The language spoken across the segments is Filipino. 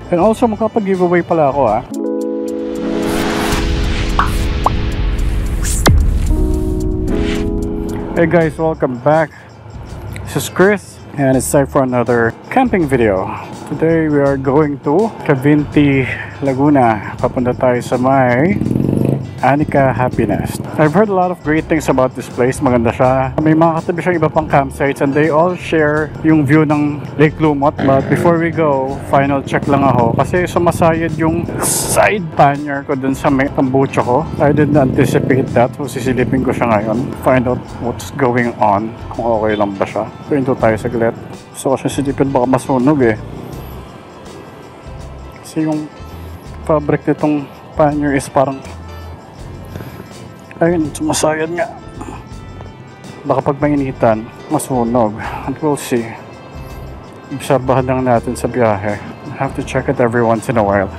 And also, makapag-giveaway pala ako Hey guys, welcome back. This is Chris, and it's time for another camping video. Today we are going to Cavinti, Laguna. Papunta tayo sa may Anika Happiness. I've heard a lot of great things about this place. Maganda siya. May mga katabi siyang iba pang campsites and they all share yung view ng Lake Lumot. But before we go, final check lang ako kasi sumasayad yung side pannier ko dun sa may tambucho ko. I didn't anticipate that. So sisilipin ko siya ngayon. Find out what's going on. Kung okay lang ba siya. Pinto tayo saglit. So kasi silipin baka masunog Kasi yung fabric nitong pannier is parang ayun, sumasayad nga. Baka pag mainitan, masunog. And we'll see. Obserbahan lang natin sa biyahe. Have to check it every once in a while.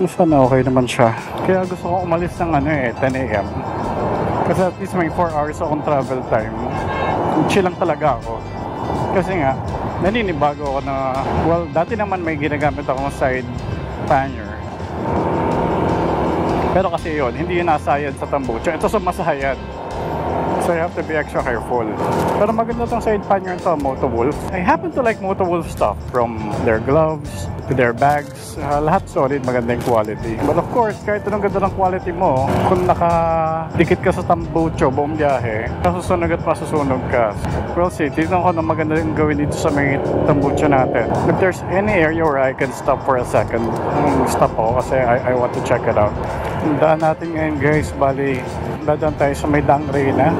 Sana okay naman siya. Kaya gusto ko umalis ng 10 AM. Kasi at least may 4 hours akong travel time. Chill lang talaga ako. Kasi nga, naninibago ako na, well, dati naman may ginagamit akong side pannier. Pero kasi yun, hindi yun nasayad sa tambucho. Ito sumasayad. So you have to be extra careful. Pero maganda tong side pannier to, Motowolf. I happen to like Motowolf stuff. From their gloves to their bags. Lahat solid, maganda yung quality. But of course, kahit anong ganda ng quality mo, kung nakadikit ka sa tambucho, buong biyahe, masusunog at masusunog ka. We'll see. Tignan ko na maganda yung gawin dito sa may tambucho natin. If there's any area where I can stop for a second, stop ako kasi I want to check it out. Daan natin ngayon guys, bali dadaan tayo sa may Daang Reyna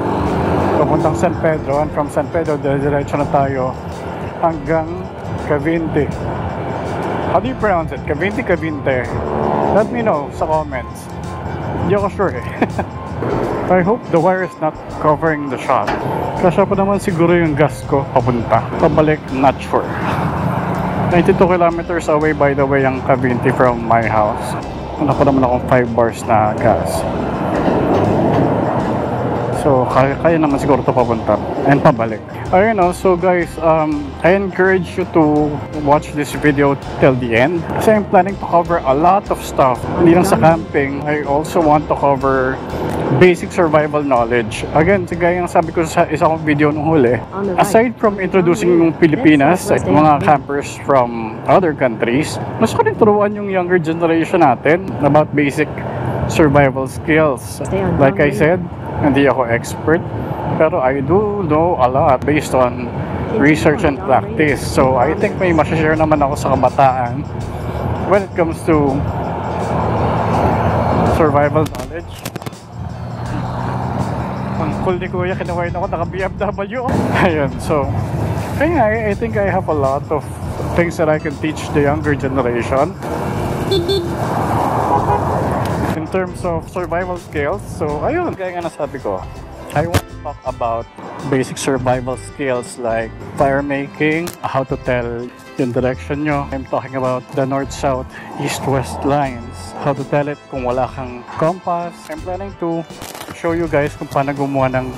papuntang San Pedro, and from San Pedro diretso na tayo hanggang Cavinti. How do you pronounce it? Cavinti, Cavinte? Let me know sa comments. Hindi ako sure I hope the wire is not covering the shot. Kasya pa naman siguro yung gas ko papunta. Pabalik, not sure. 92 kilometers away by the way ang Cavinti from my house. Wala pa naman akong 5 bars na gas. So, kaya naman siguro ito papunta and pabalik. Ayun so guys, I encourage you to watch this video till the end. Kasi I'm planning to cover a lot of stuff. Hindi lang sa camping, I also want to cover basic survival knowledge. Again, gaya ng sabi ko sa isa kong video nung huli, aside from introducing yung Pilipinas at mga campers from other countries, mas ko rin turuan yung younger generation natin about basic survival skills. Like I said, hindi ako expert, pero I do know a lot based on research and practice. So I think may masashare naman ako sa kabataan when it comes to survival knowledge. Ang cool ni Kuya, kinawain ako, naka-BMW. Ayun, so I think I have a lot of things that I can teach the younger generation in terms of survival skills. So ayun, kaya nga nasabi ko, I want to talk about basic survival skills like fire making, how to tell yung direction nyo. I'm talking about the north, south, east, west lines, how to tell it kung wala kang compass. I'm planning to show you guys kung paano gumawa ng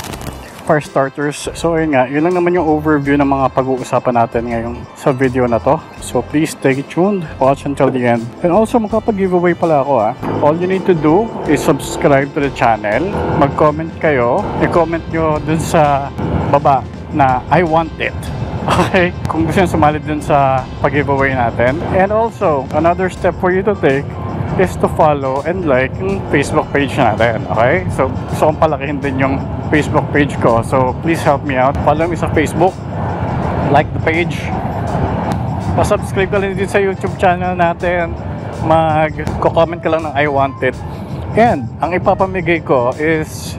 fire starters. So ayun nga, yun lang naman yung overview ng mga pag-uusapan natin ngayong sa video na to. So please stay tuned, watch until the end. And also magkapag-giveaway pala ako All you need to do is subscribe to the channel, mag-comment kayo, i-comment nyo dun sa baba na I want it. Okay? Kung gusto nyo sumali dun sa pag-giveaway natin. And also, another step for you to take is to follow and like yung Facebook page natin, okay? So, gusto kong palakihin din yung Facebook page ko. So, please help me out. Follow me sa Facebook, like the page, pa-subscribe ka lang din sa YouTube channel natin, mag-comment ka lang ng I want it. And, ang ipapamigay ko is,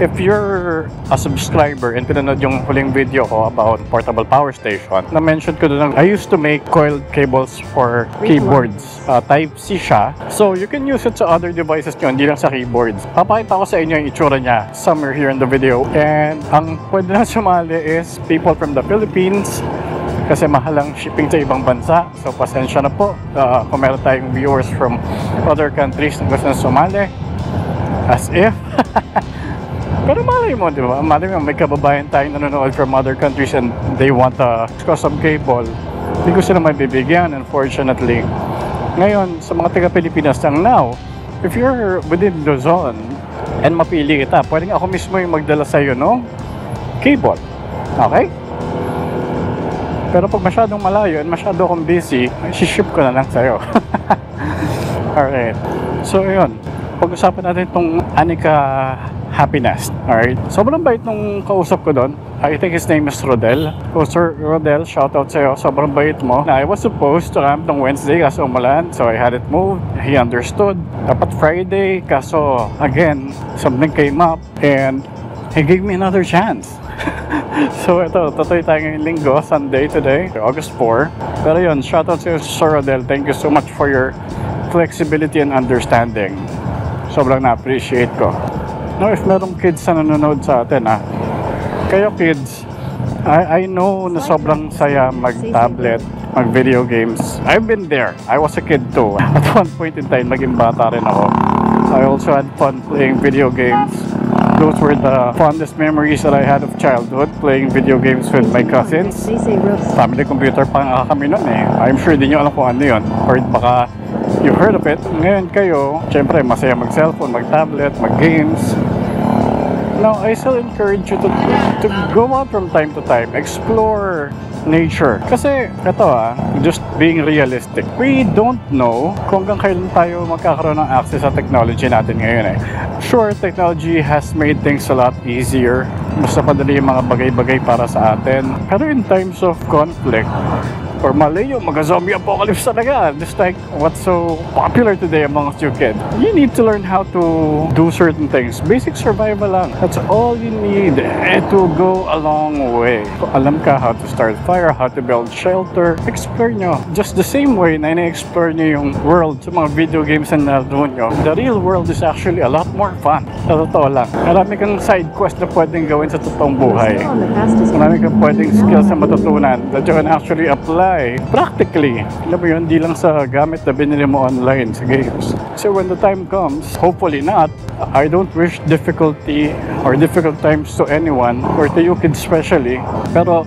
if you're a subscriber and pinanood yung huling video ko about portable power station, na-mention ko doon, I used to make coiled cables for keyboards. Type-C siya. So, you can use it sa other devices nyo, hindi lang sa keyboards. Papakita ko sa inyo yung itsura niya somewhere here in the video. And, ang pwede na sumali is people from the Philippines, kasi mahal ang shipping sa ibang bansa. So, pasensya na po kung meron tayong viewers from other countries na gusto na sumali. As if. Pero malay mo, di ba? Malay mo, may kababayan tayong nanonood from other countries and they want a custom cable. Hindi ko sila mabibigyan, unfortunately. Ngayon, sa mga taga-Pilipinas lang now, if you're within Luzon and mapili kita, pwedeng ako mismo yung magdala sa'yo no cable. Okay? Pero pag masyadong malayo and masyado akong busy, ship ko na lang sa'yo. Alright. So, ayun. Pag-usapan natin itong Anika Happiness. Alright. Sobrang bait nung kausap ko doon. I think his name is Rodel. So, Sir Rodel, shoutout sa'yo. Sobrang bait mo. I was supposed to camp ng Wednesday kaso umulan. So, I had it moved. He understood. Dapat Friday. Kaso, again, something came up. And he gave me another chance. So ito, tutoy tayo ngayong linggo, Sunday today, August 4. Pero yun, shoutout sa Sir Rodel. Thank you so much for your flexibility and understanding. Sobrang na-appreciate ko. Now, if merong kids na nanonood sa atin, kayo kids, I know na sobrang saya mag-tablet, mag-video games. I've been there. I was a kid too. At one point in time, naging bata rin ako. I also had fun playing video games. Those were the fondest memories that I had of childhood, playing video games with my cousins. Family computer pa nga kami noon eh. I'm sure di nyo alam kung ano yun. Or baka you heard of it. Ngayon kayo, syempre masaya mag-cellphone, mag-tablet, mag-games. Now, I still encourage you to go out from time to time, explore nature. Kasi, ito just being realistic. We don't know kung hanggang kailan tayo magkakaroon ng access sa technology natin ngayon eh. Sure, technology has made things a lot easier. Mas napadali yung mga bagay-bagay para sa atin. Pero in times of conflict, or malayo, mag-zombie apocalypse talaga. Just like what's so popular today amongst you kids. You need to learn how to do certain things. Basic survival lang. That's all you need. It will go a long way. Kung alam ka how to start fire, how to build shelter, explore nyo. Just the same way na ina-explore nyo yung world sa mga video games na nalaro nyo. The real world is actually a lot more fun. Sa totoo lang. Marami kang side quest na pwedeng gawin sa totoong buhay. Marami kang pwedeng skills na matutunan that you can actually apply practically. Alam mo yun, di lang sa gamit na binili mo online sa games. So when the time comes, hopefully not, I don't wish difficulty or difficult times to anyone or to you kids especially. Pero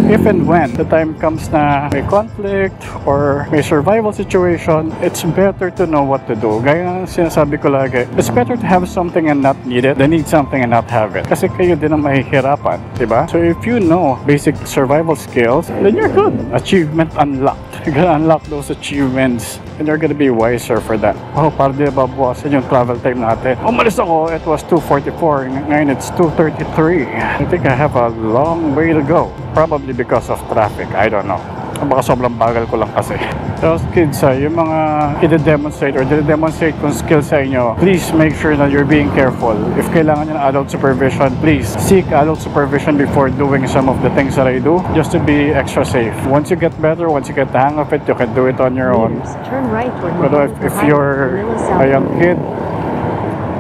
if and when the time comes na may conflict or may survival situation, it's better to know what to do. Gaya nga sinasabi ko lagi, it's better to have something and not need it than need something and not have it. Kasi kayo din ang mahihirapan, diba? So if you know basic survival skills, then you're good. Achievement unlocked. You're gonna unlock those achievements and you're gonna be wiser for that. Oh, para di babawasan yung travel time natin. Umalis ako, it was 2:44. Ngayon it's 2:33. I think I have a long way to go. Probably because of traffic. I don't know. Baka sobrang bagal ko lang kasi. So kids, yung mga i-demonstrate or i-demonstrate kung skills sa inyo, please make sure that you're being careful. If kailangan nyo ng adult supervision, please seek adult supervision before doing some of the things that I do, just to be extra safe. Once you get better, once you get the hang of it, you can do it on your own. But if you're a young kid,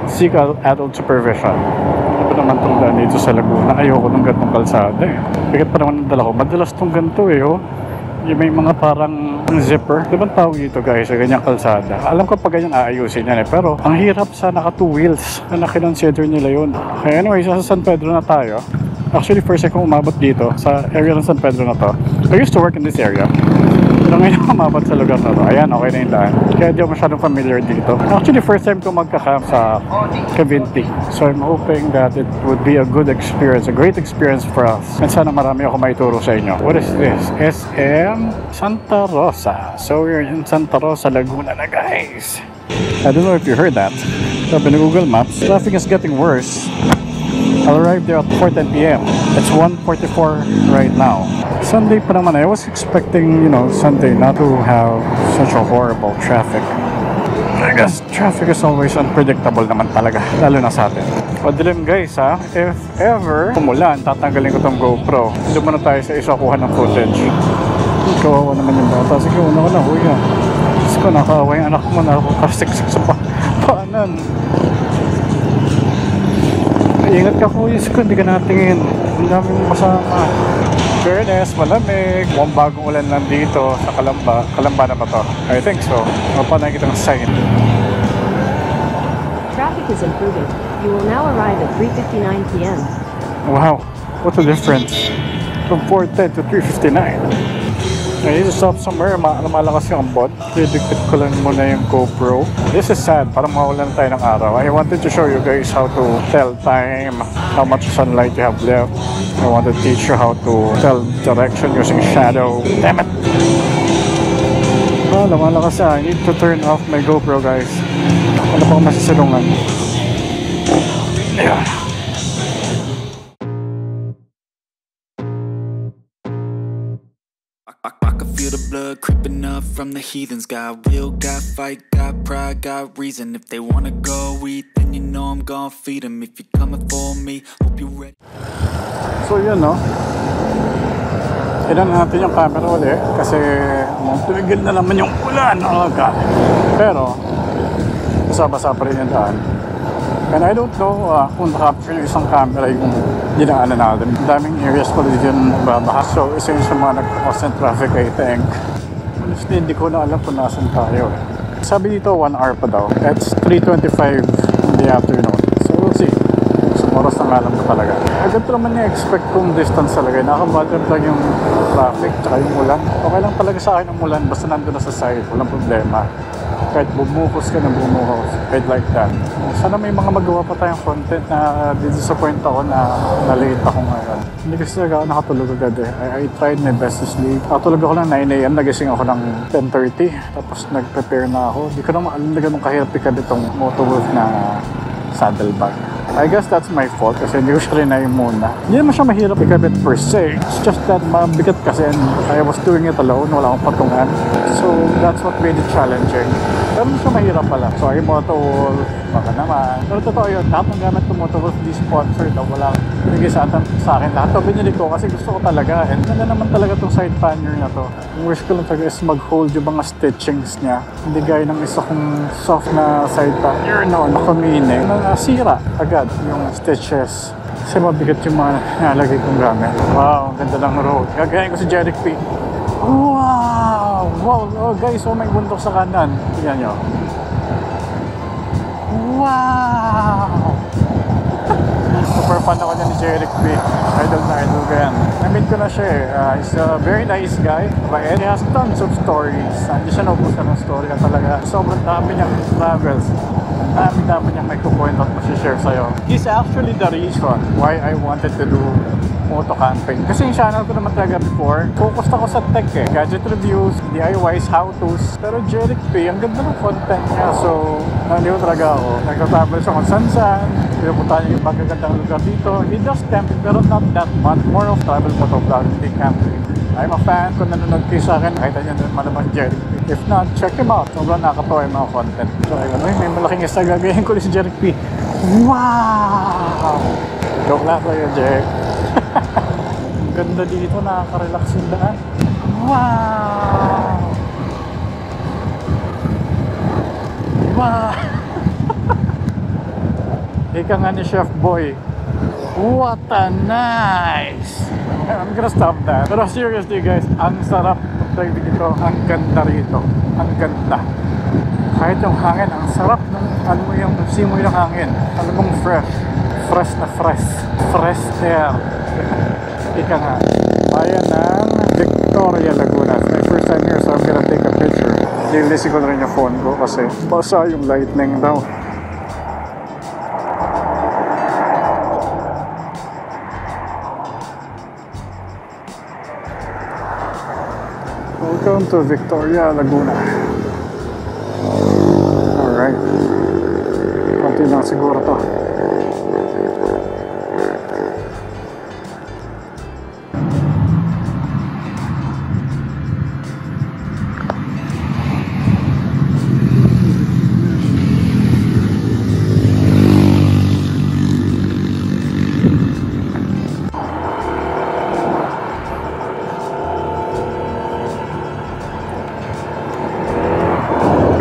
seek adult supervision. Ano pa naman itong daan dito sa Laguna? Ayoko ng gantong kalsada eh. Bigat pa naman ng dala ko. Madalas itong ganito eh, oh. Yung may mga parang zipper. Diba tawag dito guys sa ganyang kalsada? Alam ko pag ganyan aayusin yan eh. Pero ang hirap sa naka 2 wheels na nakinonsider nila yun. Okay, anyway, sa San Pedro na tayo. Actually, first time kong umabot dito sa area ng San Pedro na to. I used to work in this area. Pero ngayon ako umabot sa lugar na to. Ayan, okay na yung daan. Kaya di ako masyadong familiar dito. Actually, first time kong magka-camp sa Cavinti. So I'm hoping that it would be a good experience, a great experience for us. And sana marami ako maituro sa inyo. What is this? SM Santa Rosa. So we're in Santa Rosa, Laguna na guys. I don't know if you heard that. Sabi ng Google Maps, traffic is getting worse. I'll arrive there at 4:10 p.m. It's 1:44 right now. Sunday pa naman. I was expecting, Sunday not to have such a horrible traffic. I guess traffic is always unpredictable naman talaga, lalo na sa atin. Padilim guys ha, if ever umulan, tatanggalin ko tong GoPro. Doon muna tayo sa isa kuha ng footage. Kawawa naman yung bata. Sige, una ko na kuya. Kasi ko nakawa yung anak mo na ako kasiksik sa paanan. Ingat ka kuya, sige, hindi ka natingin. Ang dami mong kasama. Fairness, malamig. Mukhang bagong ulan lang dito sa Kalamba. Kalamba na ba to? I think so. Mapanay kitang sign. Traffic is improving. You will now arrive at 3:59 p.m. Wow, what's the difference? From 4:10 to 3:59. I need to stop somewhere. Malakas yung ambon. Didikit ko lang muna yung GoPro. This is sad. Parang mawalan tayo ng araw. I wanted to show you guys how to tell time, how much sunlight you have left. I want to teach you how to tell direction using shadow. Damn it! Lumalakas na. I need to turn off my GoPro, guys. Ano pang masisilungan? Ayan. I can feel the blood creeping up from the heathens. Got will, got fight, got pride, got reason. If they wanna go eat, then you know I'm gonna feed them. If you're coming for me, hope you're ready. So yun, no? Ilan natin yung camera ulit kasi tumigil na naman yung ulan. Oh God. Pero basa-basa pa rin yung daan. And I don't know kung nakapture yung isang camera yung dinaanan natin. Daming areas pa rin yung babaha. So isa yung sa mga nag-constant traffic, I think. Honestly, hindi ko na alam kung nasan tayo. Sabi dito 1 hour pa daw. It's 3:25 in the afternoon. So we'll see. Isang oras na alam ko talaga. Agad naman yung-expect kong distance talaga. Nakabatter lang yung traffic tsaka yung ulan. Okay lang talaga sa akin ang ulan basta nandun na sa side. Walang problema. Kahit bumuhos ka na bumuhos. Kahit like that. Sana may mga magawa pa tayong content na disappoint ako na late ako ngayon. Hindi kasi talaga ako nakatulog agad eh. I tried my best to sleep. Nakatulog ako ng 9 AM. Nagising ako ng 10:30. Tapos nag-prepare na ako. Hindi ko naman alam na ganun kahirap ikad itong Motowolf na saddlebag. I guess that's my fault kasi hindi ko siya rinay muna. Hindi naman siya mahirap ikabit per se. It's just that mabigat kasi and I was doing it alone. Wala akong patungan. So that's what made it challenging. Pero hindi siya mahirap pala. So ay Motowolf, baka naman. Pero totoo yun, lahat ng gamit ko Motowolf di sponsored. Walang binigay sa akin. Lahat ito binili ko kasi gusto ko talaga. And ganda naman talaga itong side pannier na to. Yung wish ko lang talaga is mag-hold yung mga stitchings niya. Hindi gaya ng isa kong soft na side pannier nakamine. Nasira agad yung stitches. Kasi mabigat yung mga nalagay kong gamit. Wow, ang ganda ng road. Gagayin ko si Jeric P. Wow! Wow! Oh, guys, may bundok sa kanan. Tingnan nyo. Wow! Super fan ako niya ni Jeric P. Idol na idol ko yan. Na-meet ko na siya eh. He's a very nice guy. And he has tons of stories. Hindi siya naubusan ng story na talaga. Sobrang dami niyang travels. Dami niyang may kukwento at masishare sa'yo. He's actually the reason why I wanted to do moto camping. Kasi yung channel ko naman talaga before, focused ako sa tech eh. Gadget reviews, DIYs, how-tos. Pero Jeric P, ang ganda ng content niya. So, naliw talaga ako. Nagka-travel siya kung san-san. Pinupunta niya yung magagandang lugar dito. He does camping pero not that much. More of travel motovlog, hindi camping. I'm a fan. Kung nanonood kayo sa akin, nakita niyo naman naman Jeric P. If not, check him out. Sobrang nakakatawa yung mga content. So, ayun, may malaking isa gagayin ko si Jeric P. Wow! Joke lang kayo, Jeric. Ganda dito, nakaka-relax yung daan. Wow! Wow! Ika nga ni Chef Boy. What a nice! I'm gonna stop that. Pero seriously guys, ang sarap ng dito. Ang ganda rito. Ang ganda. Kahit yung hangin, ang sarap ng ano mo yung simoy ng hangin. Ano mong fresh. Fresh na fresh. Fresh air. Ika nga. Bayan ng Victoria, Laguna. It's my first time here so I'm gonna take a picture. Nilisin ko na rin yung phone ko kasi basa yung lightning daw. Welcome to Victoria, Laguna. Alright. Konti lang siguro to.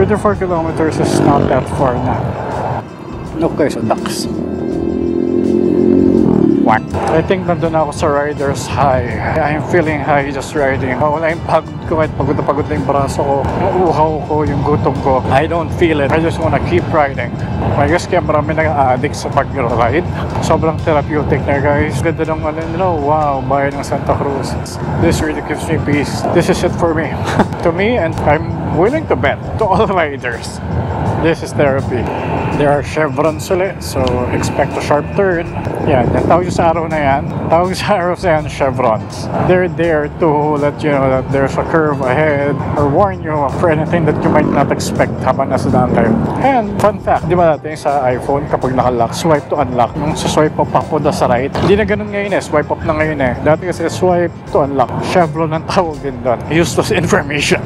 The 4 kilometers is not that far na. Okay, so ducks. Wow. Mwah. I think nandun ako sa rider's high. I'm feeling high just riding. Wala yung pagod ko, kahit pagod na yung braso ko, yung uhaw ko, yung gutom ko. I don't feel it. I just wanna keep riding. I guess kaya marami nag-a-addict sa pag-ride. Sobrang therapeutic na guys. Ganda ng wow, bayan ng Santa Cruz. This really gives me peace. This is it for me. To me, and I'm willing to bet to all riders, this is therapy. There are chevrons ulit, so expect a sharp turn. Yan, yung tawag sa araw na yan. Tawag sa araw sa yan, chevrons. They're there to let you know that there's a curve ahead or warn you for anything that you might not expect habang nasa daan kayo. And fun fact, di ba natin sa iPhone kapag nakalock, swipe to unlock. Nung sa swipe up papunta sa right, hindi na ganun ngayon eh. Swipe up na ngayon eh. Dati kasi swipe to unlock. Chevron ang tawag din doon. Useless information.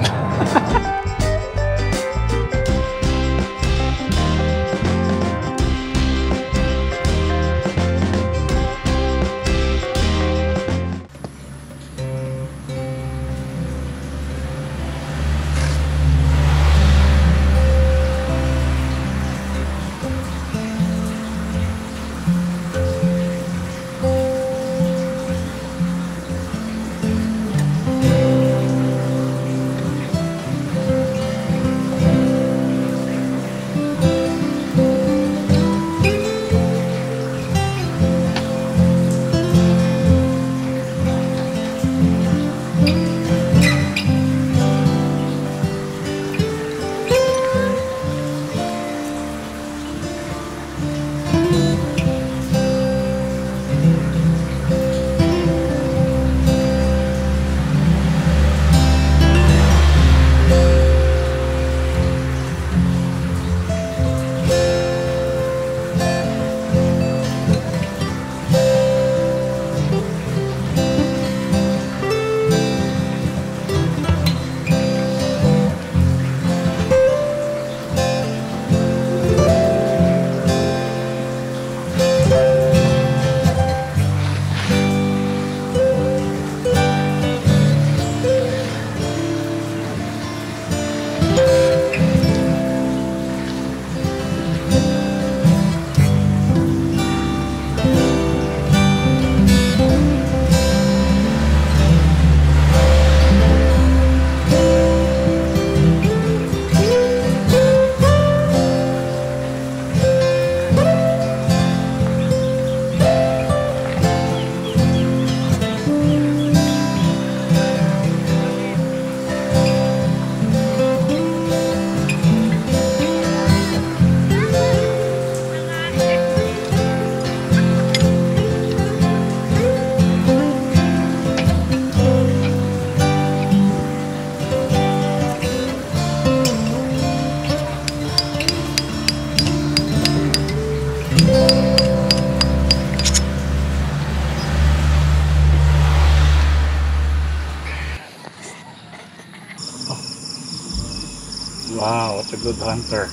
Wow, what a good hunter.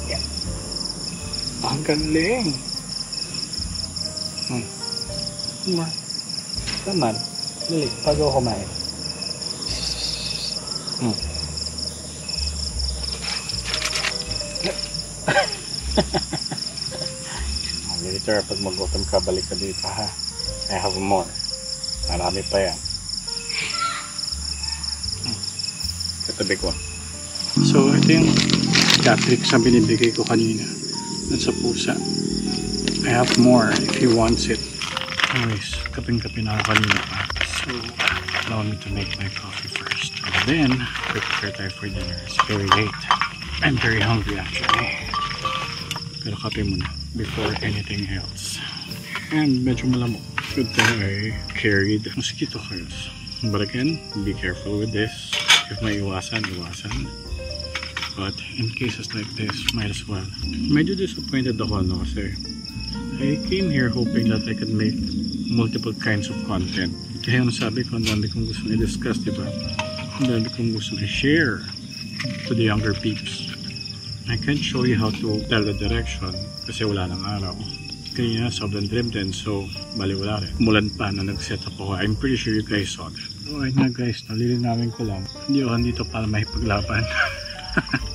Yeah. Ang galing. Taman. Dali, bago ako kumain. Later, pag mag-autumn ka, balik ka dito ha. I have more. Marami pa yan. Katabi ko. So, ito yung Catrix na binibigay ko kanina. Sa pusa. I have more if he wants it. Anyways, kaping-kapi na ako kanina pa. So, allow me to make my coffee first. And then, prepare tayo for dinner. It's very late. I'm very hungry actually. Pero kape muna before anything else. And medyo malamok. Good thing I carried mosquito coils. But again, be careful with this. If may iwasan, iwasan. But in cases like this, might as well. Medyo disappointed ako kasi I came here hoping that I could make multiple kinds of content. Kaya yung sabi ko, ang dami kong gusto i-discuss, diba? Ang dami kong gusto i-share to the younger peeps. I can't show you how to tell the direction kasi wala nang araw. Kaya sobrang dream din, so bali wala rin. Umulan pa na nag-set up ako. I'm pretty sure you guys saw that. So ayun na guys, nalilinawin ko lang. Hindi ako dito para makipaglaban.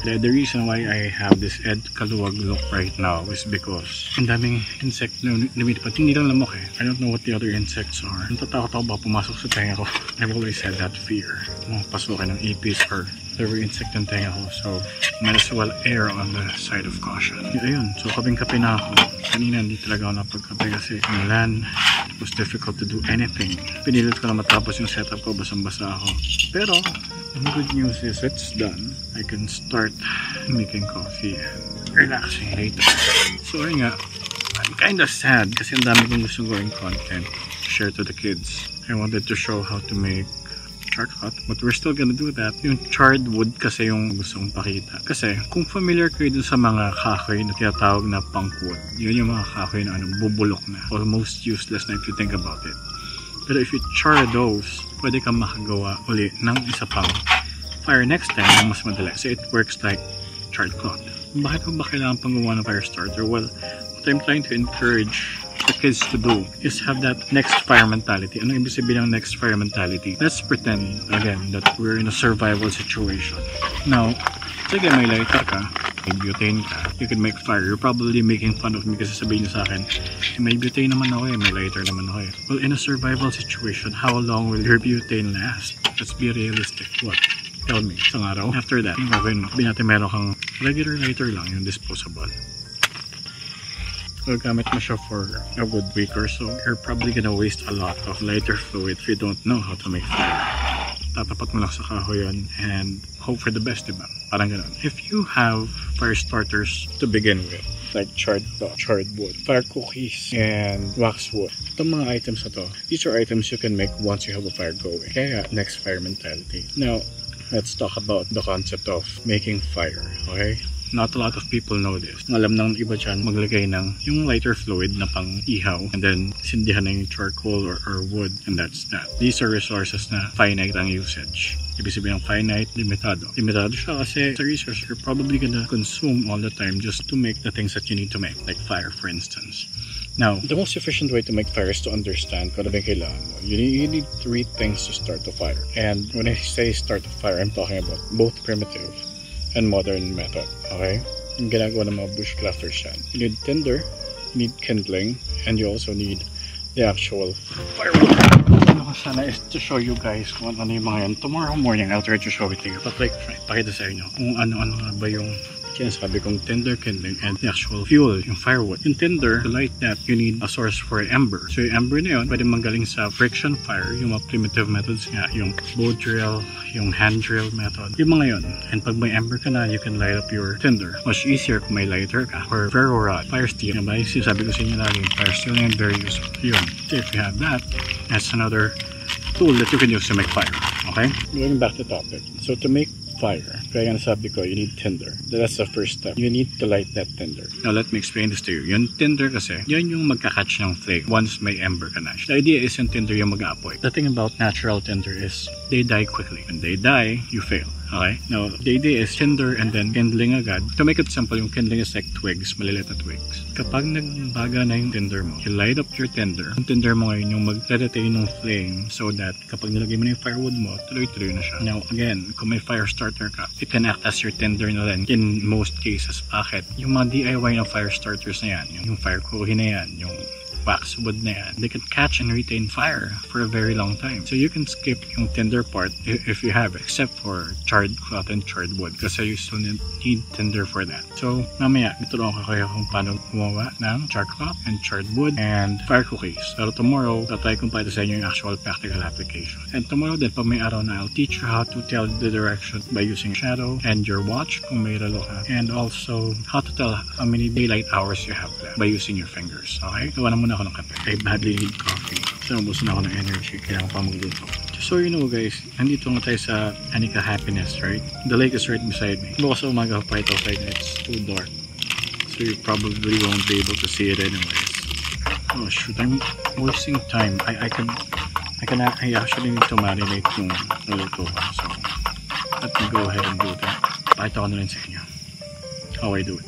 The reason why I have this Ed Kaluwag look right now is because ang daming insect na lumilipat. Hindi lang lamok eh. I don't know what the other insects are. Natatakot ako ba pumasok sa tenga ko. I've always had that fear. Pasukin ng ipis or whatever insect ng tenga ko. So, might as well err on the side of caution. Ayun, so kaping-kape na ako. Kanina hindi talaga ako napagkape kasi umulan. It was difficult to do anything. Pinilit ko na matapos yung setup ko. Basang-basa ako. Pero, the good news is it's done. I can start making coffee and relaxing later. So ayun nga, I'm kinda sad kasi ang dami kong gusto gawing content to share to the kids. I wanted to show how to make charcoal, but we're still gonna do that. Yung charred wood kasi yung gusto kong pakita. Kasi kung familiar kayo dun sa mga kahoy na tinatawag na punkwood, yun yung mga kahoy na bubulok na. Almost useless na if you think about it. Pero if you char those, pwede kang makagawa uli ng isa pang fire next time na mas madali. So it works like charred cloth. Bakit ba kailangan pang gawa ng fire starter? Well, what I'm trying to encourage the kids to do is have that next fire mentality. Ano ibig sabihin ng next fire mentality? Let's pretend, again, that we're in a survival situation. Now, sige, may lighter ka, may butane ka, you can make fire. You're probably making fun of me kasi sabihin niyo sa akin, may butane naman ako eh, may lighter naman ako eh. Well, in a survival situation, how long will your butane last? Let's be realistic. What? Tell me, isang araw. After that, yung gagawin mo, sabihin natin meron kang regular lighter lang, yung disposable. So, gamit mo siya for a good week or so. You're probably gonna waste a lot of lighter fluid if you don't know how to make fire. Tatapat mo lang sa kahoy yan and hope for the best, diba? Parang ganun. If you have fire starters to begin with, like charred wood, fire cookies, and wax wood, itong mga items na to, these are items you can make once you have a fire going. Kaya, next fire mentality. Now, let's talk about the concept of making fire, okay? Not a lot of people know this. Alam ng iba dyan, maglagay ng yung lighter fluid na pang ihaw and then sindihan na yung charcoal or wood, and that's that. These are resources na finite ang usage. Ibig sabihin ng finite, limitado. Limitado siya kasi sa resource you're probably gonna consume all the time just to make the things that you need to make, like fire for instance. Now, the most efficient way to make fire is to understand kung ano ba yung kailangan mo. You need 3 things to start a fire. And when I say start a fire, I'm talking about both primitive and modern method. Okay? Yung ginagawa ng mga bushcrafters yan. You need tinder, you need kindling, and you also need the actual firewood. Ano ko sana is to show you guys kung ano yung mga yan. Tomorrow morning, I'll try to show it to you. But like, pakita sa inyo kung ano-ano nga ba yung sinasabi kong tinder, kindling, and the actual fuel, yung firewood. Yung tinder, to light that, you need a source for ember. So yung ember na yun, pwede manggaling sa friction fire, yung mga primitive methods nga, yung bow drill, yung hand drill method, yung mga yun. And pag may ember ka na, you can light up your tinder. Much easier kung may lighter ka. Or ferro rod, fire steel. Yung ba, sabi ko sa inyo lagi, fire steel na yun, very useful. Yun. So if you have that, that's another tool that you can use to make fire. Okay? Going back to the topic. So to make fire, kaya nga sabi ko, you need tinder. That's the first step. You need to light that tinder. Now, let me explain this to you. Yung tinder kasi, yan yung magkakatch ng flame once may ember ka na. The idea is yung tinder yung mag-aapoy. The thing about natural tinder is they die quickly. When they die, you fail. Okay? Now, the idea is tinder and then kindling agad. To make it simple, yung kindling is like twigs, maliliit na twigs. Kapag nagbaga na yung tinder mo, you light up your tinder. Yung tinder mo ngayon yung mag-retain ng flame so that kapag nilagay mo na yung firewood mo, tuloy-tuloy na siya. Now, again, kung may fire starter ka, it can act as your tinder na rin in most cases. Bakit? Yung mga DIY na fire starters na yan, yung fire cookie na yan, yung wax wood na yan, they can catch and retain fire for a very long time. So you can skip yung tinder part if you have it, except for charred cloth and charred wood kasi you still need tinder for that. So mamaya, ituruan ko kayo kung paano gumawa ng charred cloth and charred wood and fire cookies. Pero tomorrow, tatry kong pa ito sa inyo yung actual practical application. And tomorrow din, pag may araw na, I'll teach you how to tell the direction by using shadow and your watch kung may relo ka. And also, how to tell how many daylight hours you have left by using your fingers. Okay? Gawa na muna ako ng kape. I badly need coffee. So, ubos na ako ng energy. Kailangan pa magluto. Just so you know guys, nandito nga tayo sa Anika Happiness, right? The lake is right beside me. Bukas sa umaga pa ito outside and it's too dark. So you probably won't be able to see it anyways. Oh shoot, I'm wasting time. I actually need to marinate yung naluto ko. So, let me go ahead and do that. Pakita ko na rin sa inyo how I do it.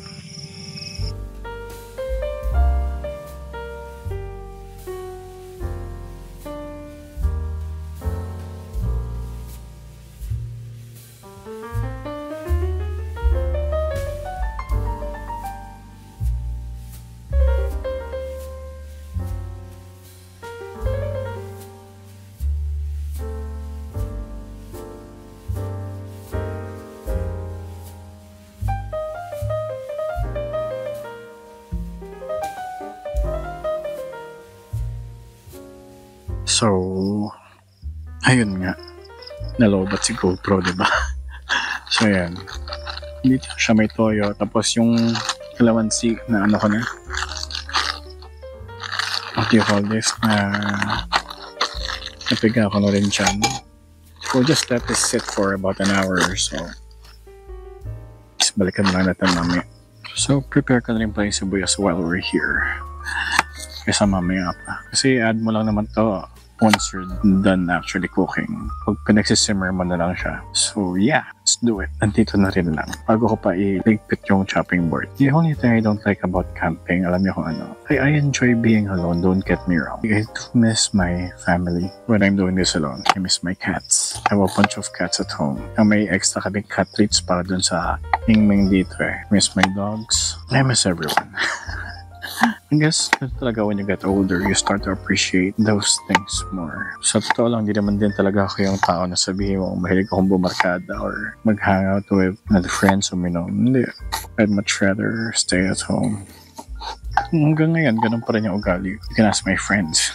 So, ayun nga. Nalobat si GoPro, diba? So, yan. Dito siya may toyo. Tapos yung kalamansi na ano ko na. What do you call this? Napiga ko na rin dyan. We'll just let this sit for about an hour or so. Tapos balikan lang natin mamaya. So, prepare ka na rin pala yung sibuyas while we're here. Kaysa mamaya pa. Kasi add mo lang naman to once you're done actually cooking. Pag pinagsisimmer mo na lang siya. So yeah, let's do it. Nandito na rin lang. Bago ko pa iligpit yung chopping board. The only thing I don't like about camping, alam niyo kung ano? I enjoy being alone, don't get me wrong. I do miss my family when I'm doing this alone. I miss my cats. I have a bunch of cats at home. May extra kaming cat treats para dun sa Mingming dito eh. I miss my dogs. I miss everyone. I guess talaga when you get older, you start to appreciate those things more. Sa totoo lang, di naman din talaga ako yung tao na sabihin mo, mahilig akong bumarkada or mag-hangout with friends uminom. Hindi. I'd much rather stay at home. Hanggang ngayon, ganun pa rin yung ugali. You can ask my friends.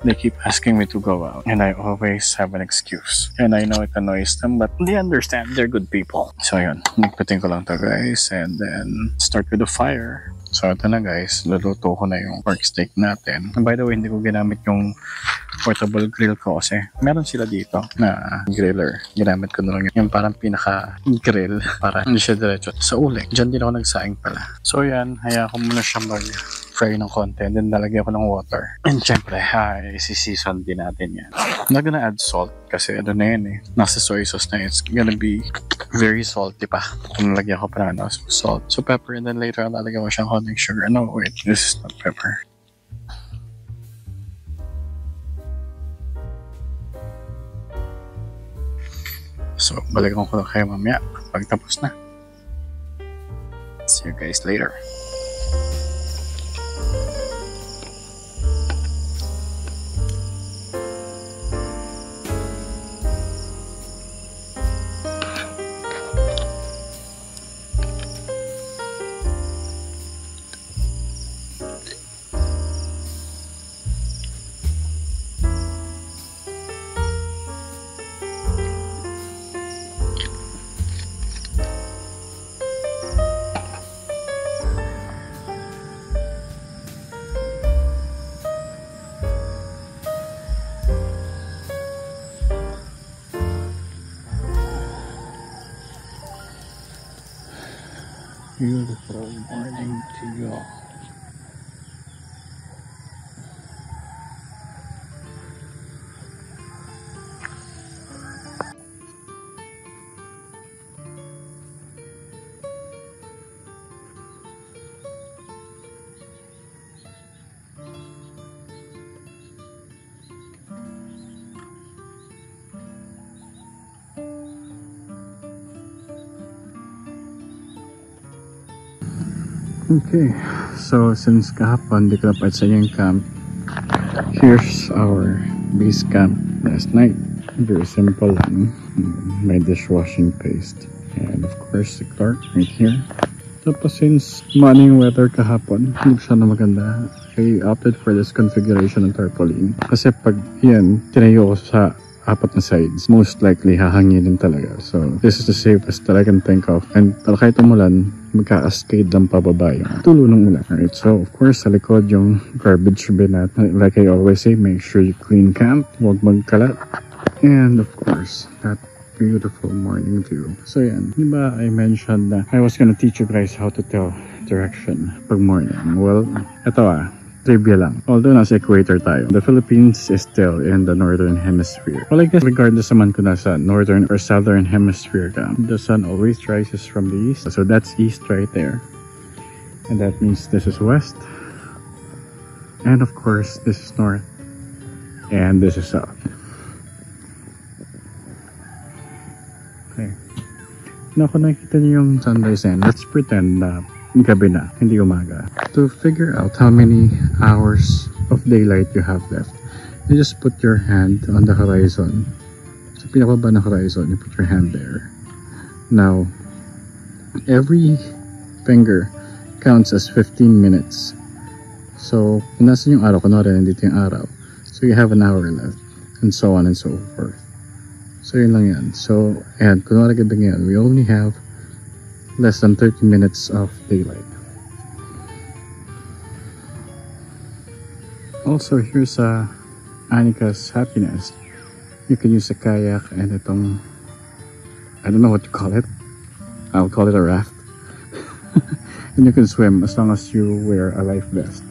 They keep asking me to go out and I always have an excuse. And I know it annoys them, but they understand. They're good people. So yun, nagpating ko lang to guys and then start with the fire. So ito na guys, luluto ko na yung pork steak natin. And by the way, hindi ko ginamit yung portable grill ko kasi meron sila dito na griller. Ginamit ko na lang yung parang pinaka-grill para hindi siya diretso sa uling. Diyan din ako nagsaing pala. So yan, hayaan ko muna siya mag-fry ng konti and then nalagyan ko ng water. And syempre, isi-season din natin yan. I'm not gonna add salt kasi ano na yan eh. Nasa soy sauce na it's gonna be very salty pa. Kung nalagyan ko pa na salt. So pepper and then later lalagyan ko siyang honey sugar. No, wait, this is not pepper. So, balikan ko lang kayo mamaya pag tapos na. See you guys later. Beautiful morning to you all. Okay, so since kahapon di ko dapat sa yung camp, here's our base camp last night. Very simple lang. My dishwashing paste and of course the cart right here. Tapos since morning weather kahapon, hindi siya na maganda. I opted for this configuration ng tarpaulin. Kasi pag yan, tinayo ko sa apat na sides, most likely hahanginin talaga. So this is the safest that I can think of. And para kahit umulan, magka-cascade lang pababa yung tulo ng ulan. Alright, so of course sa likod yung garbage bin natin. Like I always say, make sure you clean camp, huwag magkalat. And of course, that beautiful morning view. So yan, diba I mentioned that I was gonna teach you guys how to tell direction pag morning. Well, eto trivia lang. Although nasa equator tayo, the Philippines is still in the northern hemisphere. Well, I guess regardless naman kung nasa northern or southern hemisphere ka, the sun always rises from the east. So that's east right there. And that means this is west. And of course, this is north. And this is south. Okay. Now, kung nakikita niyo yung sunrise end, let's pretend na gabi na, hindi umaga. To figure out how many hours of daylight you have left, you just put your hand on the horizon. Sa pinakababa ng horizon, you put your hand there. Now, every finger counts as 15 minutes. So, kung nasan yung araw, kunwari nandito yung araw. So you have an hour left, and so on and so forth. So yun lang yan. So, and kunwari gabing yan, we only have less than 30 minutes of daylight. Also, here's Annika's happiness. You can use a kayak and itong, I don't know what to call it. I'll call it a raft. And you can swim as long as you wear a life vest.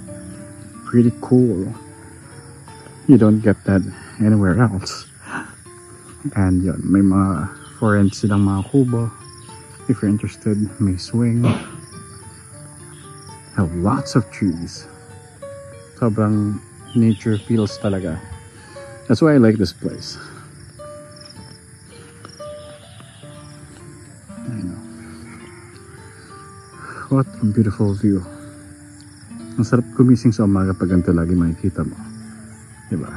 Pretty cool. You don't get that anywhere else. And yun, may mga foreign silang mga kubo. If you're interested, may swing. Have lots of trees. Sobrang nature feels talaga. That's why I like this place. I know. What a beautiful view. Ang sarap gumising sa umaga pag ganito lagi makikita mo. Diba?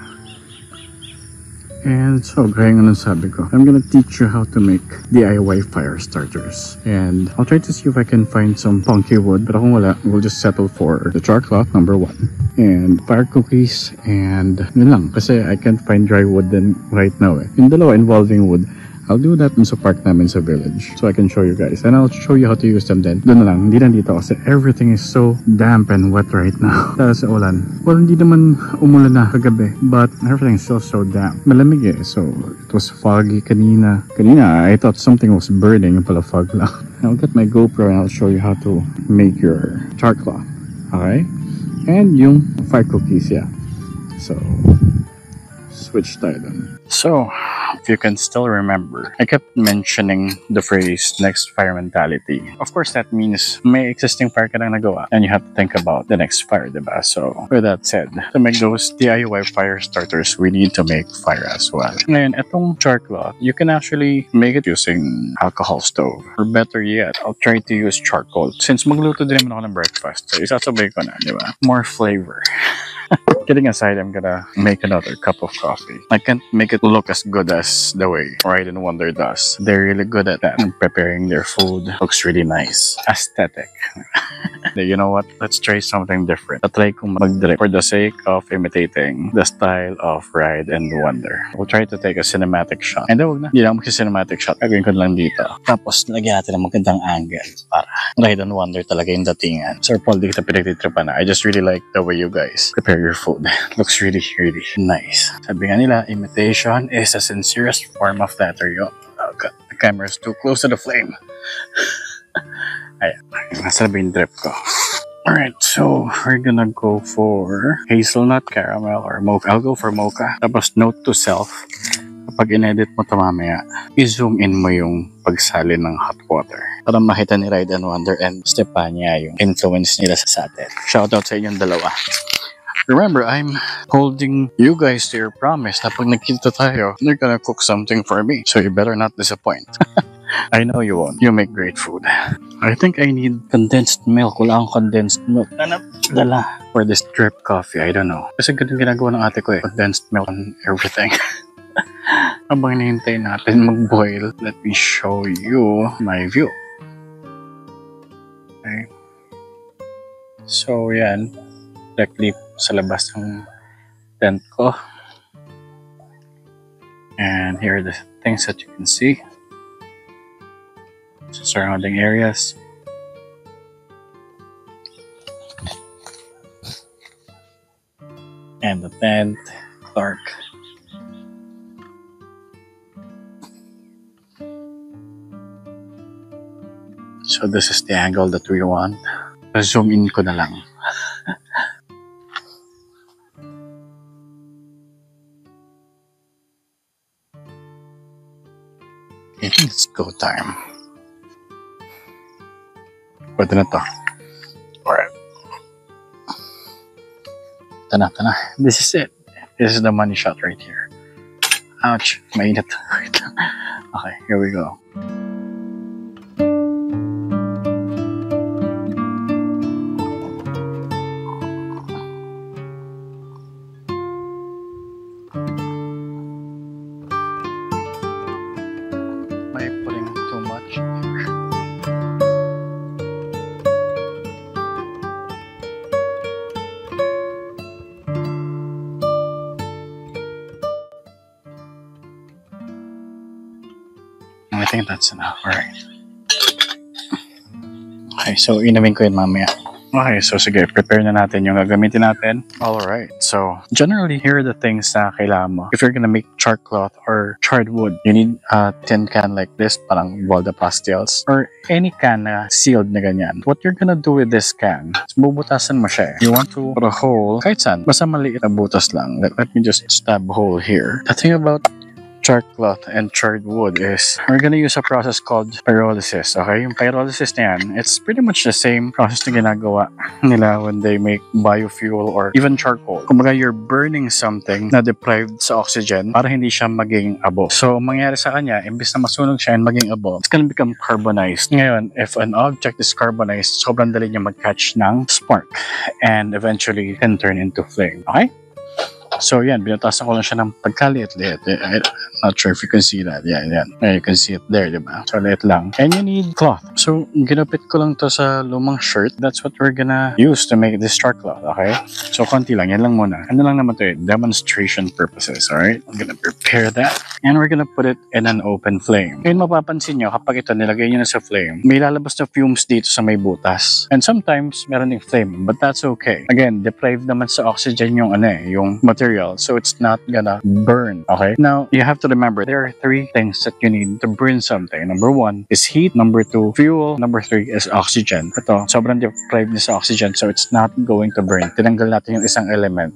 And so, gaya nga nung sabi ko, I'm gonna teach you how to make DIY fire starters. And I'll try to see if I can find some funky wood. But kung wala, we'll just settle for the char cloth, number 1. And fire cookies, and yun lang. Kasi I can't find dry wood then right now eh. Yung dalawa involving wood, I'll do that in sa park namin sa village. So I can show you guys. And I'll show you how to use them then. Doon na lang, hindi na dito kasi everything is so damp and wet right now. Dahil sa ulan. Well, hindi naman umulan na kagabi. But everything is still so damp. Malamig eh. So it was foggy kanina. Kanina, I thought something was burning. Yung pala fog lang. I'll get my GoPro and I'll show you how to make your char cloth. Okay? And yung fire cookies, yeah. So, switch tayo dun. So, if you can still remember, I kept mentioning the phrase next fire mentality. Of course, that means may existing fire ka nang nagawa and you have to think about the next fire, diba? So, with that said, to make those DIY fire starters, we need to make fire as well. Ngayon, itong char cloth, you can actually make it using alcohol stove. Or better yet, I'll try to use charcoal. Since magluto din naman ako ng breakfast, so isasabay ko na, diba? More flavor. Kidding aside, I'm gonna make another cup of coffee. I can't make it look as good as the way Ride and Wonder does. They're really good at that. Preparing their food looks really nice. Aesthetic. You know what? Let's try something different. Try kong mag-direct for the sake of imitating the style of Ride and Wonder. We'll try to take a cinematic shot. And wag na. Hindi lang mag-cinematic shot. Gagawin ko lang dito. Tapos, lagyan natin ng magandang angle para Ride and Wonder talaga yung datingan. Sir Paul, di kita pinagtitripan na. I just really like the way you guys prepare your food. Looks really, really nice. Sabi nga nila, imitation is the sincerest form of flattery. Oh, God, the camera's too close to the flame. Ayan, nasa yung drip ko. Alright, so we're gonna go for hazelnut, caramel, or mocha. I'll go for mocha. Tapos note to self, kapag in-edit mo ito mamaya, i-zoom in mo yung pagsali ng hot water para makita ni Ride and Wonder and Stepania yung influence nila sa atin. Shoutout sa inyong dalawa. Remember, I'm holding you guys to your promise na pag nagkita tayo, you're gonna cook something for me. So you better not disappoint. I know you won't. You make great food. I think I need condensed milk. Wala akong condensed milk. Dala for this drip coffee. I don't know. Kasi ganun ginagawa ng ate ko eh. Condensed milk and everything. Habang hinihintay natin mag-boil, let me show you my view. Okay. So, yan. Directly sa labas ng tent ko. And here are the things that you can see. Surrounding areas. And the tent, dark. So this is the angle that we want. Zoom in ko na lang. I think it's go time. Pwede na to. Alright. Tana. This is it. This is the money shot right here. Ouch. Mainit. Okay, here we go. think that's enough. Alright. Okay, so inumin ko yun mamaya. Okay, so sige, prepare na natin yung gagamitin natin. Alright, so generally here are the things na kailangan mo. If you're gonna make char cloth or charred wood, you need a tin can like this, parang Volda Pastels, or any can na sealed na ganyan. What you're gonna do with this can, bubutasan mo siya. You want to put a hole, kahit saan, basta maliit na butas lang. Let me just stab a hole here. The thing about char cloth and charred wood is we're gonna use a process called pyrolysis. Okay, yung pyrolysis na yan, it's pretty much the same process na ginagawa nila when they make biofuel or even charcoal. Kumbaga, you're burning something na deprived sa oxygen para hindi siya maging abo. So, mangyari sa kanya, imbis na masunog siya and maging abo, it's gonna become carbonized. Ngayon, if an object is carbonized, sobrang dali niya mag-catch ng spark and eventually can turn into flame. Okay? So, yan, binatasan ko lang siya ng pagkaliit-liit. I'm not sure if you can see that. Yeah, yan. You can see it there, diba? So, liit lang. And you need cloth. So, ginupit ko lang to sa lumang shirt. That's what we're gonna use to make this char cloth, okay? So, konti lang. Yan lang muna. Ano lang naman to demonstration purposes, alright? I'm gonna prepare that. And we're gonna put it in an open flame. Ngayon, mapapansin nyo, kapag ito nilagay nyo na sa flame, may lalabas na fumes dito sa may butas. And sometimes, meron ding flame. But that's okay. Again, deprived naman sa oxygen yung yung material, so it's not gonna burn. Okay, now you have to remember there are three things that you need to burn something. Number one is heat, number two fuel, number three is oxygen. Ito, sobrang deprived niya sa oxygen, so it's not going to burn. Tinanggal natin yung isang element,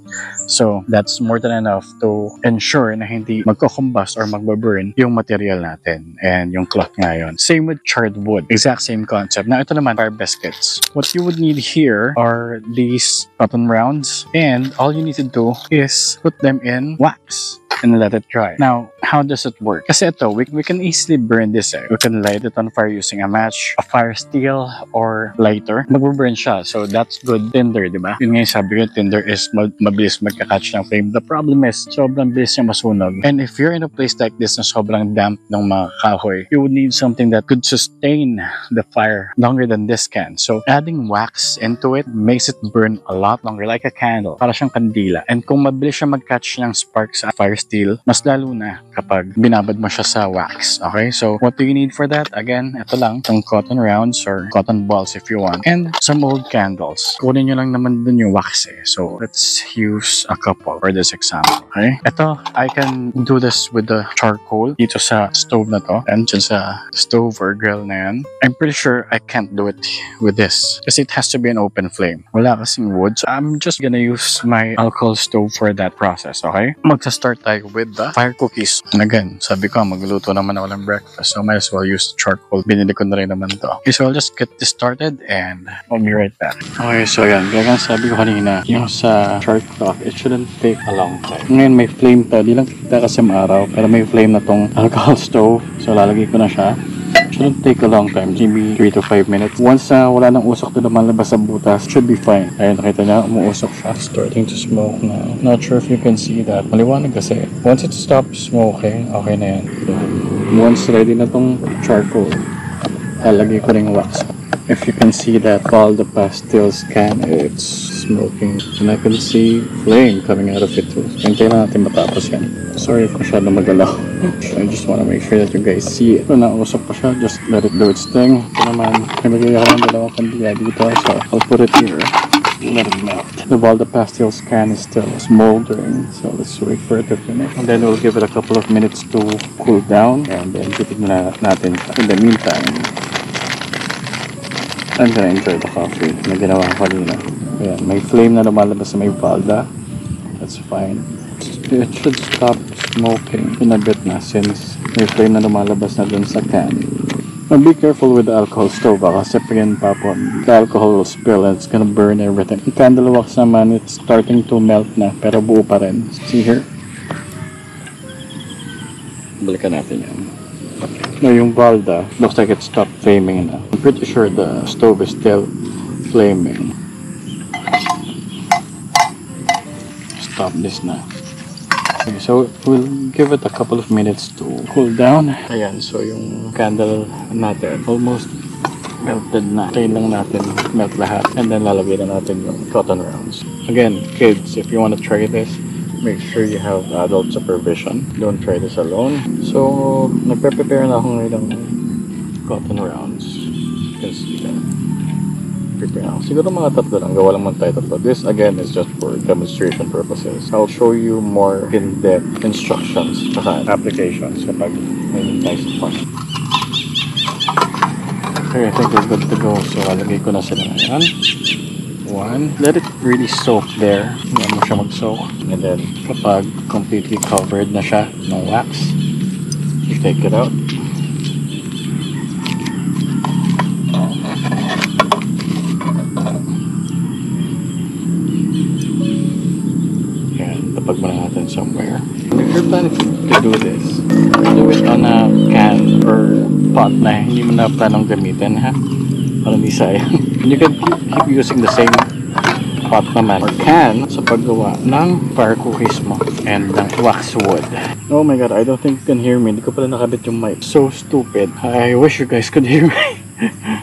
so that's more than enough to ensure na hindi magko-combust or magbaburn yung material natin and yung cloth ngayon. Same with charred wood, exact same concept. Now ito naman, fire baskets. What you would need here are these cotton rounds, and all you need to do is put them in wax and let it dry. Now, how does it work? Kasi ito, we can easily burn this. We can light it on fire using a match, a fire steel, or lighter. Mag-burn siya. So, that's good tinder, di ba? Yun nga yung sabi ko, tinder is mabilis magka-catch ng flame. The problem is, sobrang bilis niya masunog. And if you're in a place like this na sobrang damp ng mga kahoy, you would need something that could sustain the fire longer than this can. So, adding wax into it makes it burn a lot longer, like a candle. Para siyang kandila. And kung mabilis siya mag-catch ng spark sa fire steel, mas lalo na kapag binabad mo siya sa wax. Okay? So, what do you need for that? Again, ito lang. Some cotton rounds or cotton balls if you want. And some old candles. Kunin nyo lang naman dun yung wax eh. So, let's use a couple for this example. Okay? Ito, I can do this with the charcoal dito sa stove na to. And dyan sa stove or grill na yan. I'm pretty sure I can't do it with this. Kasi it has to be an open flame. Wala kasing wood. So, I'm just gonna use my alcohol stove for that process. Okay? Magsa-start tayo with the fire cookies. And again, sabi ko, magluto naman ako ng breakfast. So, might as well use the charcoal. Binili ko na rin naman to. Okay, so I'll just get this started and I'll be right back. Okay, so yan. Kaya sabi ko kanina, yung sa char cloth, it shouldn't take a long time. Ngayon, may flame to. Di lang kita kasi maaraw. Pero may flame na tong alcohol stove. So, lalagay ko na siya. Shouldn't take a long time, maybe 3 to 5 minutes. Once na wala nang usok na lumalabas sa butas, should be fine. Ayun, nakita niya, umuusok siya. Starting to smoke now. Not sure if you can see that. Maliwanag kasi. Once it stops smoking, okay na yan. So, once ready na tong charcoal, lalagay ko ring wax. If you can see that Volda Pastels can, it's smoking. And I can see flame coming out of it too. Hintayin na natin matapos yan. Sorry if masyado magalaw. I just want to make sure that you guys see it. Kung nausap pa siya, just let it do its thing. Ito naman, nilagay ako ng dalawang kandila dito. So, I'll put it here. Let it melt. The Volda Pastels can is still smoldering. So, let's wait for it to finish. And then we'll give it a couple of minutes to cool down. And then, titignan na natin. In the meantime, I'm gonna enjoy the coffee na ginawa ko kanina. Ayan, may flame na lumalabas sa may Volda. That's fine. It should stop smoking in a bit na since may flame na lumalabas na dun sa can. Now be careful with the alcohol stove kasi pag yan papon, the alcohol will spill and it's gonna burn everything. Yung candle wax naman, it's starting to melt na pero buo pa rin. See here? Balikan natin yan. No, yung Volda, looks like it stopped flaming na. I'm pretty sure the stove is still flaming. Stop this na. Okay, so we'll give it a couple of minutes to cool down. Ayan, so yung candle natin almost melted na. Tayin lang natin melt lahat. And then lalagay na natin yung cotton rounds. Again, kids, if you want to try this, make sure you have adult supervision. Don't try this alone. So So, nagpe-prepare na ako ngayon ng cotton rounds. You can see that. Prepare na ako. Siguro mga tatlo lang. Gawa lang man tayo tatlo. This again is just for demonstration purposes. I'll show you more in-depth instructions at applications kapag may nice fun. Okay, I think we're good to go. So, lalagay ko na sila ngayon. One, let it really soak there. Hindi mo siya mag-soak. And then, kapag completely covered na siya ng wax, you take it out. And tapag mo na natin somewhere. If you're planning to do this, do it on a can or pot na hindi mo na planong gamitin, ha? Para hindi sayang. And you can keep using the same pot naman or can sa paggawa ng fire cookies mo and ng wax wood. Oh my god, I don't think you can hear me. Hindi ko pala nakabit yung mic. So stupid. I wish you guys could hear me.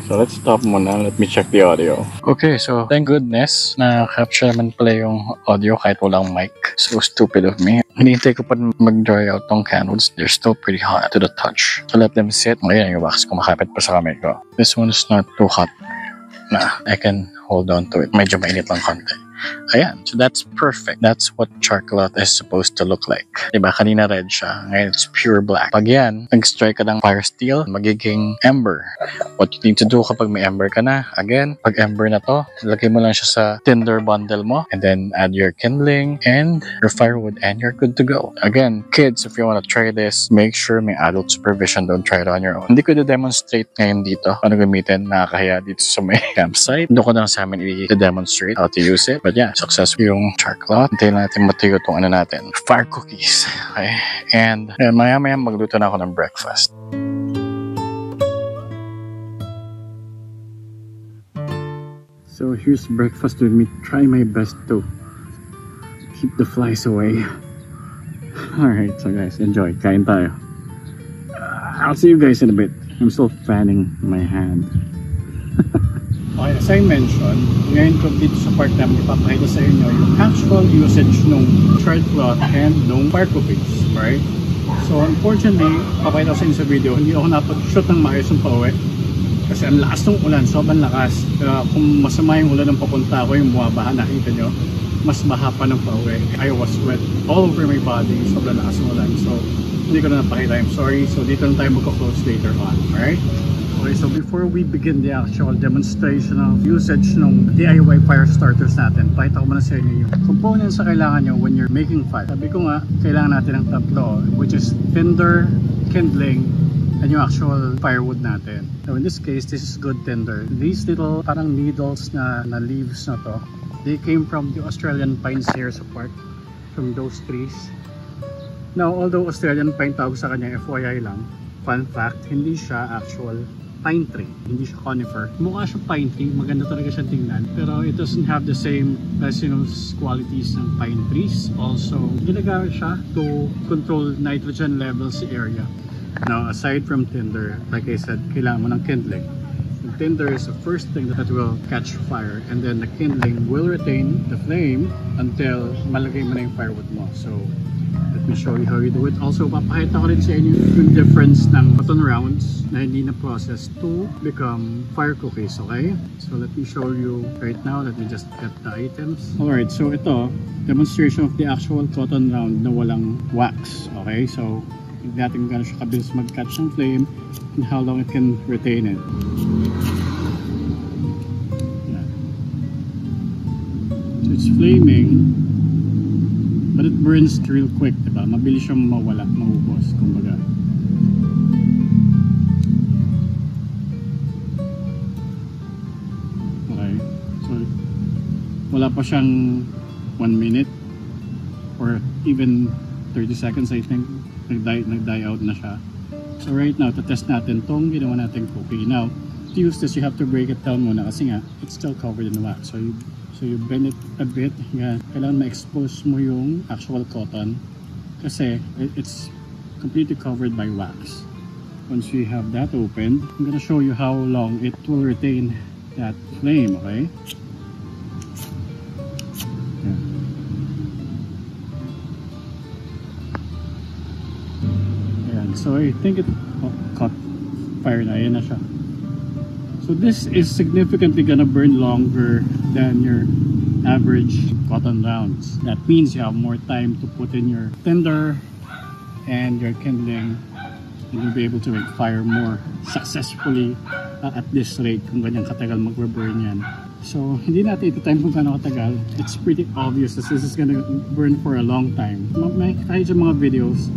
So let's stop muna. Let me check the audio. Okay, so thank goodness na capture naman pala yung audio kahit walang mic. So stupid of me. Hinihintay ko pa mag-dry out tong candles. They're still pretty hot to the touch. So let them sit. Ngayon yung wax kumakapit pa sa kamay ko. This one is not too hot. Nah, I can hold on to it. Medyo mainit lang konti. Ayan. So that's perfect. That's what charcoal is supposed to look like. Diba? Kanina red siya. Ngayon it's pure black. Pag yan, nag-strike ka ng fire steel, magiging ember. What you need to do kapag may ember ka na, again, pag ember na to, lagay mo lang siya sa tinder bundle mo and then add your kindling and your firewood and you're good to go. Again, kids, if you want to try this, make sure may adult supervision. Don't try it on your own. Hindi ko i-demonstrate ngayon dito ano gamitin. Nakakahiya dito sa may campsite. Doon ko na lang sa amin i-demonstrate how to use it. But yeah, successful yung charcoal. Hintayin natin matuyo itong ano natin. Fire cookies. Okay? And maya-maya magluto na ako ng breakfast. So here's breakfast with me. Try my best to keep the flies away. Alright, so guys, enjoy. Kain tayo. I'll see you guys in a bit. I'm still fanning my hand. Okay, as I mentioned, ngayon ko dito sa part namin ipapakita sa inyo yung actual usage ng charred cloth and ng fire cookies, right? So unfortunately, papakita ko sa inyo sa video, hindi ako napag-shoot ng maayos ng pauwi kasi ang lakas ng ulan, sobrang lakas. Kung masama yung ulan ng papunta ako, yung bumabaha, nakita nyo, mas baha pa ng pauwi. I was wet all over my body, sobrang lakas ng ulan. So hindi ko na napakita, I'm sorry. So dito lang tayo magko-close later on, alright? Okay, so before we begin the actual demonstration of usage ng DIY fire starters natin, pakita ko muna sa inyo yung components na kailangan nyo when you're making fire. Sabi ko nga, kailangan natin ng tatlo, which is tinder, kindling, and yung actual firewood natin. So in this case, this is good tinder. These little parang needles na leaves na to, they came from the Australian pines here sa park, from those trees. Now, although Australian pine tawag sa kanya, FYI lang, fun fact, hindi siya actual pine tree, hindi siya conifer. Mukha siya pine tree, maganda talaga siya tingnan, pero it doesn't have the same resinous qualities ng pine trees. Also, ginagamit siya to control nitrogen levels sa area. Now, aside from tinder, like I said, kailangan mo ng kindling. The tinder is the first thing that will catch fire, and then the kindling will retain the flame until malagay mo na yung firewood mo. So, let me show you how you do it. Also, papakita ko rin sa inyo yung difference ng cotton rounds na hindi na process to become fire cookies, okay? So, let me show you right now. Let me just get the items. Alright, so ito, demonstration of the actual cotton round na walang wax, okay? So, hindi natin gano'n siya kabilis mag-catch ng flame and how long it can retain it. Yeah. So, it's flaming. But it burns real quick, diba? Mabilis siyang mawala, maubos, kumbaga. Okay. So, wala pa siyang 1 minute or even 30 seconds, I think. Nag-die out na siya. So right now, to-test natin tong ginawa natin cookie. Now, to use this, you have to break it down muna kasi nga, it's still covered in wax. So you bend it a bit. Yan. Kailangan ma-expose mo yung actual cotton kasi it's completely covered by wax. Once you have that open, I'm gonna show you how long it will retain that flame, okay? Ayan. yan. So I think it caught fire na. Ayan na siya. So this is significantly gonna burn longer than your average cotton rounds. That means you have more time to put in your tinder and your kindling, and you'll be able to make fire more successfully at this rate kung ganyan katagal mag-burn yan. So hindi natin ito time kung gaano katagal. It's pretty obvious that this is gonna burn for a long time. Kahit sa mga videos,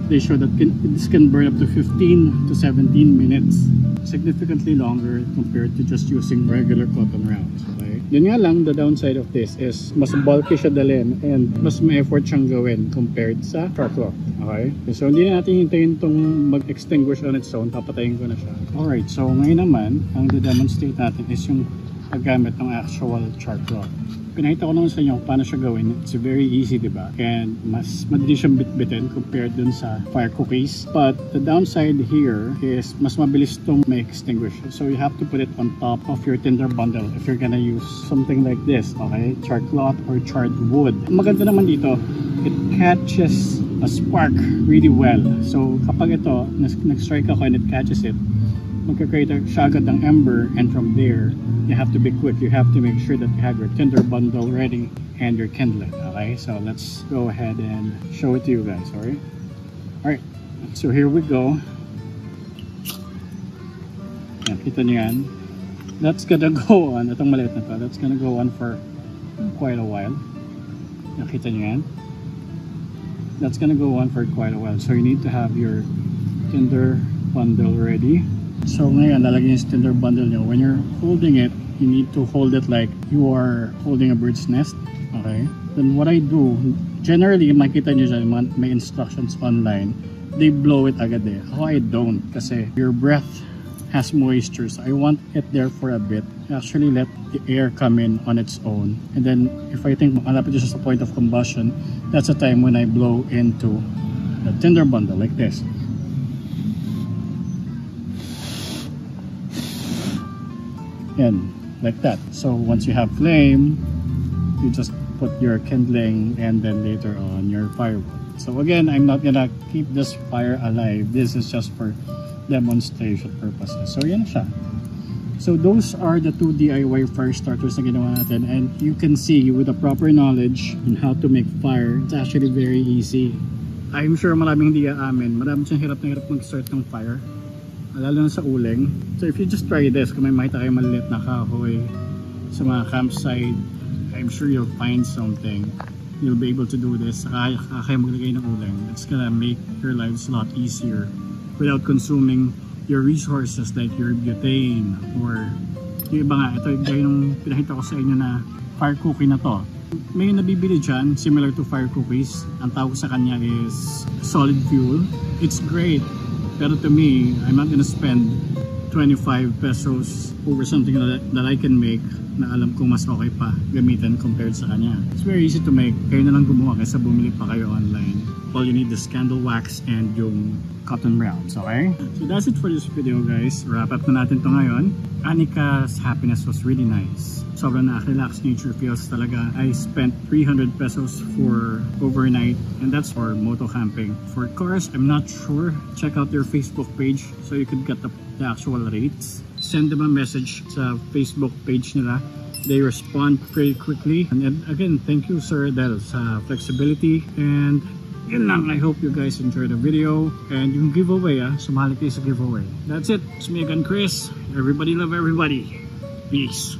they show that this can burn up to 15 to 17 minutes. Significantly longer compared to just using regular cotton rounds. Okay? Yun nga lang, the downside of this is mas bulky siya dalhin and mas may effort siyang gawin compared sa char cloth. Okay? So hindi na natin hintayin itong mag-extinguish on its own. Papatayin ko na siya. Alright, so ngayon naman, ang de-demonstrate natin is yung paggamit ng actual char cloth. Pinakita ko naman sa inyo paano siya gawin. It's very easy, diba? And mas madali siyang bitbitin compared dun sa fire cookies. But the downside here is mas mabilis itong may extinguish. So you have to put it on top of your tinder bundle if you're gonna use something like this, okay? Char cloth or charred wood. Ang maganda naman dito, it catches a spark really well. So kapag ito, nag-strike ako and it catches it, magka-create siya agad ng ember, and from there, you have to be quick. You have to make sure that you have your tinder bundle ready and your kindling. Okay, so let's go ahead and show it to you guys. Alright, so here we go. Yan, kita nyo yan. That's gonna go on, itong maliit na to, that's gonna go on for quite a while. Nakita nyo yan? That's gonna go on for quite a while. So you need to have your tinder bundle ready. So ngayon, lalagyan yung tinder bundle nyo. When you're holding it, you need to hold it like you are holding a bird's nest. Okay? Then what I do, generally, makita nyo dyan, may instructions online. They blow it agad eh. Ako I don't, kasi your breath has moisture. So I want it there for a bit. Actually let the air come in on its own. And then if I think malapit siya sa point of combustion, that's the time when I blow into the tinder bundle like this. And like that. So once you have flame, you just put your kindling and then later on your firewood. So again, I'm not gonna keep this fire alive. This is just for demonstration purposes. So yan siya. So those are the two DIY fire starters na ginawa natin, and you can see with the proper knowledge on how to make fire, it's actually very easy. I'm sure maraming hindi aamin, maraming siyang hirap na hirap mag-start ng fire, lalo na sa uling. So if you just try this, kung may makita kayo maliit na kahoy sa mga campsite, I'm sure you'll find something. You'll be able to do this. Saka kayo maglagay ng uling. It's gonna make your lives a lot easier without consuming your resources like your butane or yung iba nga. Ito yung pinakita ko sa inyo na fire cookie na to. May nabibili dyan similar to fire cookies. Ang tawag sa kanya is solid fuel. It's great. Pero to me, I'm not gonna spend 25 pesos over something that I can make na alam ko mas okay pa gamitin compared sa kanya. It's very easy to make. Kayo na lang gumawa kaysa bumili pa kayo online. All you need is candle wax and yung cotton rounds, okay? So that's it for this video, guys. Wrap up na natin to ngayon. Annika's happiness was really nice. Sobrang nakaka-relax nature feels talaga. I spent 300 pesos for overnight, and that's for moto camping. For cars, I'm not sure. Check out their Facebook page so you could get the actual rates. Send them a message sa Facebook page nila. They respond pretty quickly. And again, thank you Sir Del sa flexibility. And yun lang, I hope you guys enjoyed the video. And yung giveaway, sumali kayo sa giveaway. That's it. It's me again, Chris. Everybody love everybody. Peace.